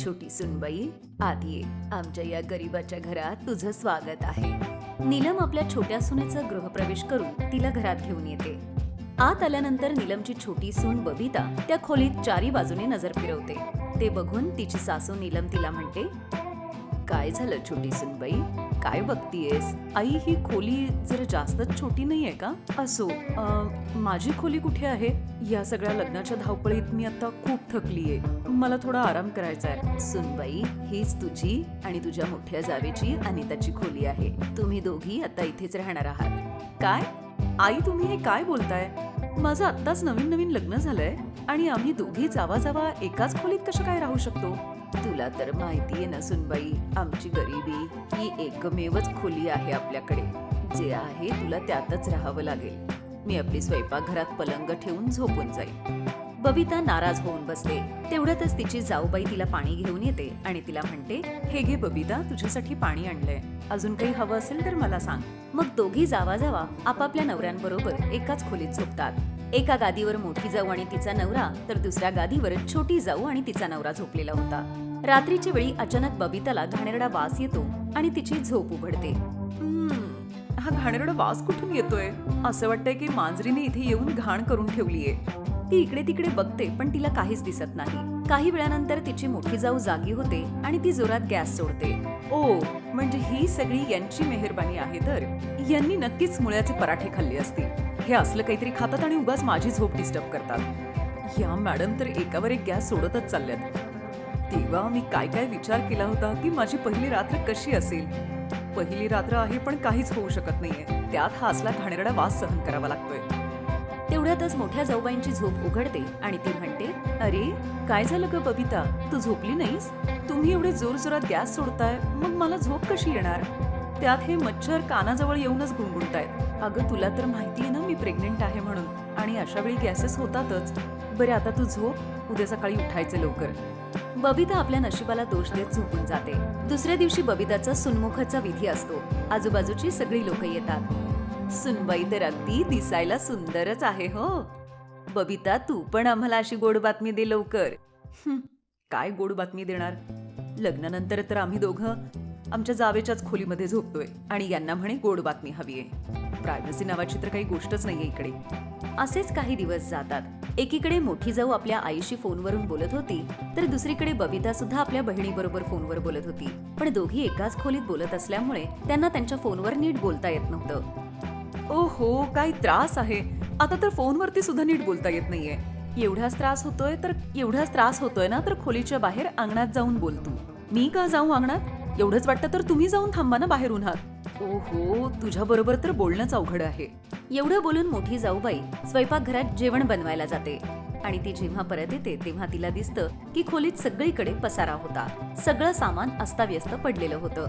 छोटी सुनबाई, आत ये. आमच्या या गरिबाच्या घरात तुझं स्वागत आहे. नीलम आपल्या छोट्या सुनेचा गृहप्रवेश करून तिला घरात घेऊन येते. आत आल्यानंतर नीलमची छोटी सून बबिता त्या खोलीत चारी बाजूने नजर फिरवते. ते बघून तिची सासू नीलम तिला म्हणते, काय झालं छोटी सुनबाई, काय बघतीयेस? आई, ही खोली जरा जास्तच छोटी नाहीये का? असो, माझी खोली कुठे आहे? या सगळ्या लग्नाच्या धावपळीत मी आता खूप थकलीये, मला थोडा आराम करायचा आहे. सुनबाई, हीच तुझी आणि तुझ्या मोठ्या जावेची अनिताची खोली आहे. तुम्ही दोघी आता इथेच राहणार आहात. काय आई, तुम्ही हे काय बोलताय? माझं आत्ताच नवीन नवीन लग्न झालंय आणि आम्ही दोघी जावा जावा एकाच खोलीत कसं काय राहू शकतो? तुला तर माहितीये ना सुनबाई, आमची गरिबी, ही एकमेवच खोली आहे आपल्याकडे. जे आहे तुला त्यातच राहावं लागेल. मी आपली स्वयंपाकघरात पलंग ठेवून झोपून जाईल. बबिता नाराज होऊन बसते. तेवढ्यातच तिची जाऊबाई तिला पाणी घेऊन येते आणि तिला म्हणते, हे घे बबिता, तुझ्यासाठी पाणी आणलंय. अजून काही हवं असेल तर मला सांग. मग दोघी जावा जावा आपापल्या नवऱ्यांबरोबर एकाच खोलीत झोपतात. एका गादीवर मोठी जाऊ आणि तिचा नवरा, तर दुसऱ्या गादीवर छोटी जाऊ आणि तिचा नवरा झोपलेला होता. रात्रीच्या वेळी अचानक बबिताला घाणेरडा वास येतो आणि तिची झोप उघडते. हा घाणेरडा वास कुठून येतोय? असं वाटतंय की मांजरीने इथे येऊन घाण करून ठेवलीये. ती इकडे तिकडे बघते पण तिला काहीच दिसत नाही. काही वेळानंतर तिची मोठी जाऊ जागी होते आणि ती जोरात गॅस सोडते. ओ, म्हणजे ही सगळी यांची मेहरबानी आहे तर. यांनी नक्कीच मुळ्याचे पराठे खाल्ले असतील. हे असलं काहीतरी खातात आणि उगाच माझी झोप डिस्टर्ब करतात. या मॅडम तर एकावर एक गॅस सोडतच चालल्यात. तेव्हा मी काय काय विचार केला होता की माझी पहिली रात्र कशी असेल. पहिली रात्र आहे पण काहीच होऊ शकत नाहीये. त्यात हा असला घाणेरडा वास सहन करावा लागतोय. तेवढ्यातच मोठ्या जाऊबाईंची झोप उघडते आणि ती म्हणते, अरे काय झालं ग बबिता, तू झोपली नाहीस? तुम्ही एवढे जोर जोरात गॅस सोडताय, मग मला झोप कशी येणार? त्यात हे मच्छर कानाजवळ येऊनच गुणगुणतायत. अगं, तुला तर माहितीये ना मी प्रेग्नेंट आहे म्हणून, आणि अशा वेळी गॅसेस होतातच. बरे आता तू झोप, उद्या सकाळी उठायचं लवकर. बबिता आपल्या नशिबाला दोष देत झोपून जाते. दुसऱ्या दिवशी बबिताचा सुनमुखाचा विधी असतो. आजूबाजूची सगळी लोक येतात. सुनबाई तर अगदी दिसायला सुंदरच आहे हो. बबिता, तू पण आम्हाला अशी गोड बातमी दे लवकर. काय गोड बातमी देणार? लग्नानंतर तर आम्ही दोघं आमच्या जावेच्याच खोलीमध्ये झोपतोय आणि यांना म्हणे गोड बातमी हवीये. प्रायव्हसी नावाची तर काही गोष्टच नाहीये इकडे. असेच काही दिवस जातात. एकीकडे मोठी जाऊ आपल्या आईशी फोनवरून बोलत होती, तर दुसरीकडे बबिता सुद्धा आपल्या बहिणीबरोबर फोनवर बोलत होती. पण दोघी एकाच खोलीत बोलत असल्यामुळे त्यांना त्यांच्या फोनवर नीट बोलता येत नव्हतं. ओहो, काय त्रास आहे. आता तर फोनवरती सुद्धा नीट बोलता येत नाहीये. एवढाच त्रास होतोय ना, तर खोलीच्या बाहेर अंगणात जाऊन बोल तू. मी का जाऊ अंगणात? एवढंच वाटतं तर तुम्ही जाऊन थांबा ना बाहेर उन्हात. ओहो, तुझ्या बरोबर तर बोलणंच अवघड आहे. एवढं बोलून मोठी जाऊबाई स्वयंपाकघरात जेवण बनवायला जाते आणि ती जेव्हा परत येते तेव्हा तिला दिसतं की खोलीत सगळीकडे पसारा होता. सगळं सामान अस्ताव्यस्त पडलेलं होतं.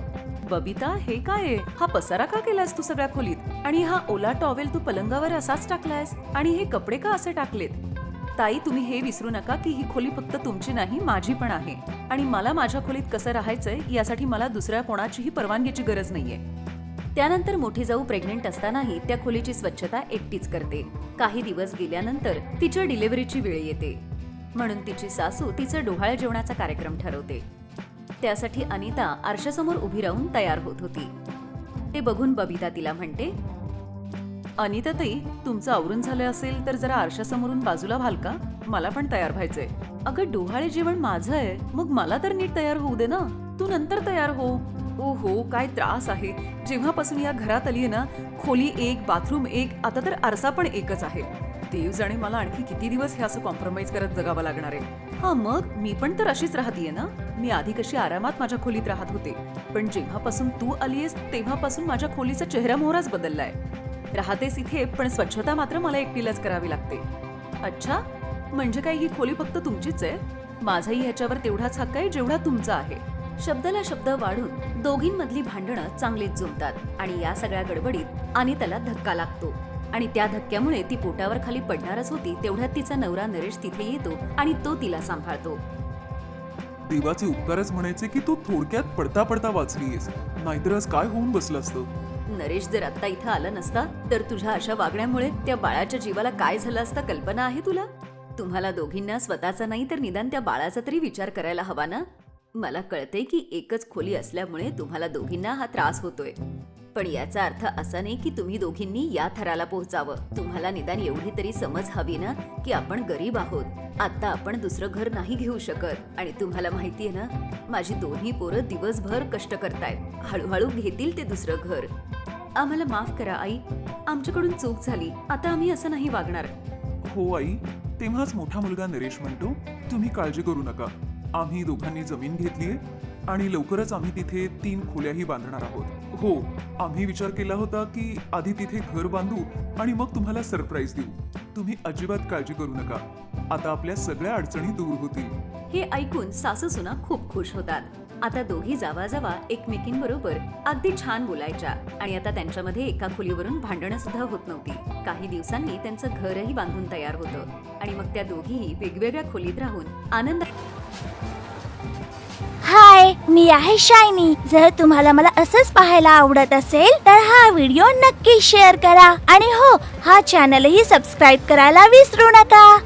बबिता, हे काय? हा पसारा का केलास तू सगळ्या खोलीत? आणि हा ओला टॉवेल तू पलंगावर असाच टाकलायस? आणि हे कपडे का असे टाकलेत? ताई, तुम्ही हे विसरू नका की ही खोली फक्त तुमची नाही, माझी पण आहे. आणि मला माझ्या खोलीत कसं राहायचंय यासाठी मला दुसऱ्या कोणाचीही परवानगीची गरज नाहीये. त्यानंतर मोठी जाऊ प्रेग्नेंट असतानाही त्या खोलीची स्वच्छता एकटीच करते. काही दिवस गेल्यानंतर तिच्या डिलिव्हरीची वेळ येते, म्हणून तिची सासू तिचं डोहाळे जेवणाचा कार्यक्रम ठरवते. त्यासाठी अनिता आरशासमोर उभी राहून तयार होत होती. ते बघून बबिता तिला म्हणते, अनिता ताई, तुमचं आवरून झालं असेल तर जरा आरशासमोरून बाजूला व्हाल का? मला पण तयार व्हायचंय. अगं, डोहाळे जेवण माझं आहे, मग मला तर नीट तयार होऊ दे ना. तू नंतर तयार हो. ओहो, काय त्रास आहे. जेव्हापासून या घरात आलीये ना, खोली एक, बाथरूम एक, आता तर आरसा पण एकच आहे. देव जाणे मला आणखी किती दिवस हे असं कॉम्प्रोमाइज करत जगावं लागणार आहे. हा, मग मी पण तर अशीच राहतीये ना. मी आधी कशी आरामात माझ्या खोलीत राहत होते, पण जेव्हापासून तू आलीयस तेव्हापासून माझ्या खोलीचा चेहरा मोहराच बदललाय. राहतेस इथे, पण स्वच्छता मात्र मला एकटीलाच करावी लागते. अच्छा, म्हणजे काय ही खोली फक्त तुमचीच आहे? माझाही ह्याच्यावर तेवढाच हक्क आहे जेवढा तुमचा आहे. शब्दाला शब्द वाढून दोघींमधली भांडणं चांगलीच जुंपतात आणि या सगळ्या गडबडीत अनिताला धक्का लागतो आणि त्या धक्क्यामुळे ती पोटावर खाली पडणारच होती. तेवढ्यात तिचा नवरा नरेश तिथे येतो आणि तो तिला सांभाळतो. देवाचे उपकारच म्हणायचे की तू थोडक्यात पडता पडता वाचलीयस, नाहीतर आज काय होऊन बसलं असतं. नरेश जर आता इथं आला नसता तर तुझ्या अशा वागण्यामुळे त्या बाळाच्या जीवाला काय झालं असतं कल्पना आहे तुला? तुम्हाला दोघींना स्वतःचा नाही तर निदान त्या बाळाचा तरी विचार करायला हवा ना. मला कळते की एकच खोली असल्यामुळे तुम्हाला दोघींना हा त्रास होतोय, पण याचा अर्थ असा नाही की तुम्ही दोघींनी या थराला पोहोचावं. तुम्हाला निदान एवढी तरी समज हवी ना की आपण गरीब आहोत. आता आपण दुसरं घर नाही घेऊ शकत आणि तुम्हाला माहितीये ना, माझी दोन्ही पोरं दिवसभर कष्ट करतायत. हळूहळू घेतील ते दुसरं घर. आम्हाला माफ करा आई, आमच्याकडून चूक झाली. आता आम्ही असं नाही वागणार. हो आई, तेव्हाच मोठा मुलगा नरेश म्हणतो, तुम्ही काळजी करू नका. आम्ही दोघांनी जमीन घेतलीये आणि लवकरच आम्ही तिथे 3 खोल्याही बांधणार आहोत. हो, आम्ही विचार केला होता की आधी तिथे घर बांधू आणि मग तुम्हाला सरप्राईज देऊ. तुम्ही अजिबात काळजी करू नका. आता आपल्या सगळ्या अडचणी दूर होतील. हे ऐकून सासू सुना खूप खुश होतात. आता दोघी जावा एकमेकींबरोबर अगदी छान बोलायच्या आणि आता त्यांच्यामध्ये एका खोलीवरून भांडणं सुद्धा होत नव्हती. काही दिवसांनी त्यांचं घरही बांधून तयार होतं आणि मग त्या दोघीही वेगवेगळ्या खोलीत राहून आनंद. हाय, मी आहे शायनी. जर तुम्हाला मला असंच पाहायला आवडत असेल तर हा व्हिडिओ नक्की शेअर करा आणि हो, हा चॅनलही सबस्क्राईब करायला विसरू नका.